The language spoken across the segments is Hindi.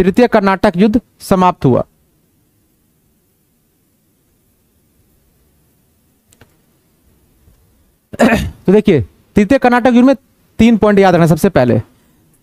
तृतीय कर्नाटक युद्ध समाप्त हुआ? तो देखिए, तृतीय कर्नाटक युद्ध में 3 पॉइंट याद रखना। सबसे पहले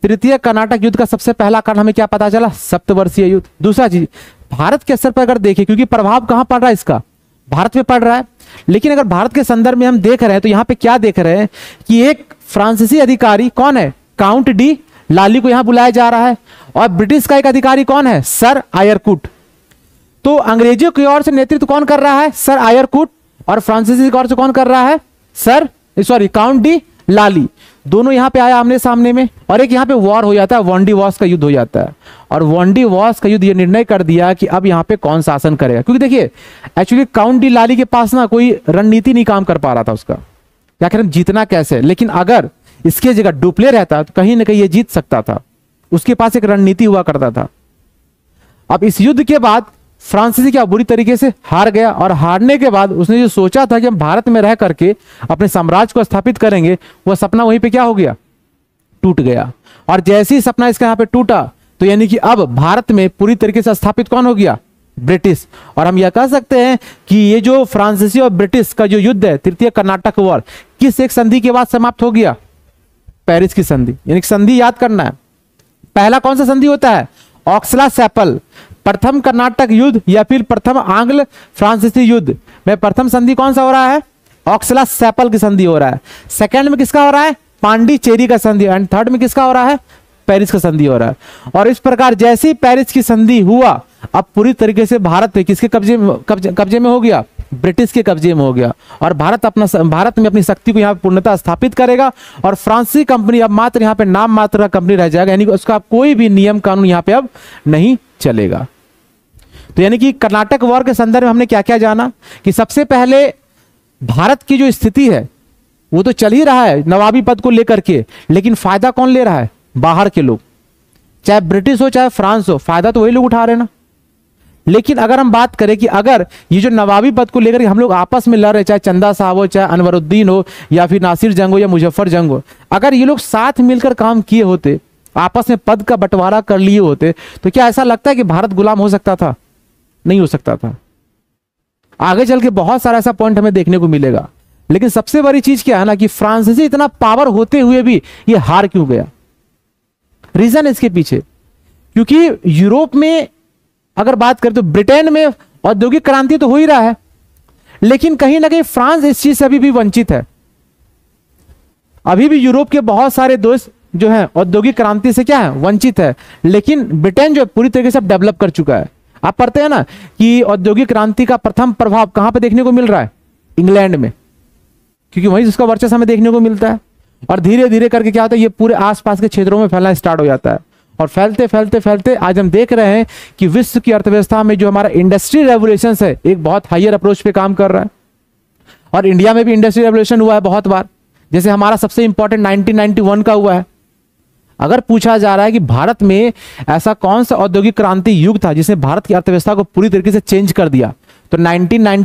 तृतीय कर्नाटक युद्ध का सबसे पहला कारण हमें क्या पता चला? सप्तवर्षीय युद्ध। दूसरा चीज, भारत के स्तर पर अगर देखें, क्योंकि प्रभाव कहां पड़ रहा है इसका? भारत पे पड़ रहा है। लेकिन अगर भारत के संदर्भ में हम देख रहे हैं तो यहां पे क्या देख रहे हैं कि एक फ्रांसीसी अधिकारी कौन है? काउंट डी लाली को यहां बुलाया जा रहा है, और ब्रिटिश का एक अधिकारी कौन है? सर आयरकुट। तो अंग्रेजों की ओर से नेतृत्व कौन कर रहा है? सर आयरकुट। और फ्रांसीसी की ओर से कौन कर रहा है? काउंट डी लाली। दोनों यहां पे आया आमने सामने में, और एक यहां पे वॉर हो जाता है, वॉन्डी वॉर्स का युद्ध हो जाता है। और वॉन्डी वॉर्स का युद्ध ये निर्णय कर दिया कि अब यहां पे कौन शासन करेगा। क्योंकि देखिए, एक्चुअली काउंट डी लाली के पास ना कोई रणनीति नहीं काम कर पा रहा था उसका, क्या करें जीतना कैसे। लेकिन अगर इसके जगह डुप्ले रहता तो कहीं ना कहीं ये जीत सकता था। उसके पास एक रणनीति हुआ करता था। अब इस युद्ध के बाद फ्रांसीसी क्या बुरी तरीके से हार गया, और हारने के बाद उसने जो सोचा था कि हम भारत में रह करके अपने साम्राज्य को स्थापित करेंगे, वह सपना वहीं पे क्या हो गया? टूट गया। और जैसे ही सपना इसका यहाँ पे टूटा, तो यानी कि अब भारत में पूरी तरीके से स्थापित कौन हो गया? ब्रिटिश। और हम यह कह सकते हैं कि ये जो फ्रांसीसी और ब्रिटिश का जो युद्ध है, तृतीय कर्नाटक वॉर, किस एक संधि के बाद समाप्त हो गया? पेरिस की संधि। यानी संधि याद करना है। पहला कौन सा संधि होता है? ऑक्सला सैपल। प्रथम कर्नाटक युद्ध या फिर प्रथम आंग्ल फ्रांसीसी युद्ध में प्रथम संधि कौन सा हो रहा है? ऑक्सला सैपल की संधि हो रहा है। सेकंड में किसका हो रहा है? पांडिचेरी का संधि। एंड थर्ड में किसका हो रहा है? पेरिस का संधि हो रहा है। और इस प्रकार जैसे ही पेरिस की संधि हुआ, अब पूरी तरीके से भारत पे किसके कब्जे में हो गया? ब्रिटिश के कब्जे में हो गया। और भारत में अपनी शक्ति को यहाँ पे पूर्णतः स्थापित करेगा, और फ्रांसीसी कंपनी अब मात्र यहाँ पे नाम मात्र का कंपनी रह जाएगा, यानी कि उसका कोई भी नियम कानून यहाँ पे अब नहीं चलेगा। तो यानी कि कर्नाटक वॉर के संदर्भ में हमने क्या क्या जाना कि सबसे पहले भारत की जो स्थिति है वो तो चल ही रहा है नवाबी पद को लेकर के, लेकिन फायदा कौन ले रहा है? बाहर के लोग, चाहे ब्रिटिश हो चाहे फ्रांस हो, फायदा तो वही लोग उठा रहे ना। लेकिन अगर हम बात करें कि अगर ये जो नवाबी पद को लेकर हम लोग आपस में लड़ रहे, चाहे चंदा साहब हो, चाहे अनवरुद्दीन हो, या फिर नासिर जंग हो, या मुजफ्फर जंग हो, अगर ये लोग साथ मिलकर काम किए होते, आपस में पद का बंटवारा कर लिए होते, तो क्या ऐसा लगता है कि भारत गुलाम हो सकता था? नहीं हो सकता था। आगे चल के बहुत सारा ऐसा पॉइंट हमें देखने को मिलेगा। लेकिन सबसे बड़ी चीज क्या है ना कि फ्रांसीसी इतना पावर होते हुए भी ये हार क्यों गया? रीजन है इसके पीछे, क्योंकि यूरोप में अगर बात करें तो ब्रिटेन में औद्योगिक क्रांति तो हो ही रहा है, लेकिन कहीं ना कहीं फ्रांस इस चीज से अभी भी वंचित है। अभी भी यूरोप के बहुत सारे देश जो है औद्योगिक क्रांति से क्या है? वंचित है। लेकिन ब्रिटेन जो पूरी तरीके से डेवलप कर चुका है। आप पढ़ते हैं ना कि औद्योगिक क्रांति का प्रथम प्रभाव कहां पे देखने को मिल रहा है? इंग्लैंड में, क्योंकि वहीं उसका वर्चस्व हमें देखने को मिलता है। और धीरे धीरे करके क्या होता है, ये पूरे आसपास के क्षेत्रों में फैलना स्टार्ट हो जाता है। और फैलते फैलते फैलते आज हम देख रहे हैं कि विश्व की अर्थव्यवस्था में जो हमारा इंडस्ट्री रेवोल्यूशन है, एक बहुत हायर अप्रोच पे काम कर रहा है। और इंडिया में भी इंडस्ट्री रेवोल्यूशन हुआ है बहुत बार, जैसे हमारा सबसे इंपॉर्टेंट 1991 का हुआ है। अगर पूछा जा रहा है कि भारत में ऐसा कौन सा औद्योगिक क्रांति युग था जिसने भारत की अर्थव्यवस्था को पूरी तरीके से चेंज कर दिया, तो 1991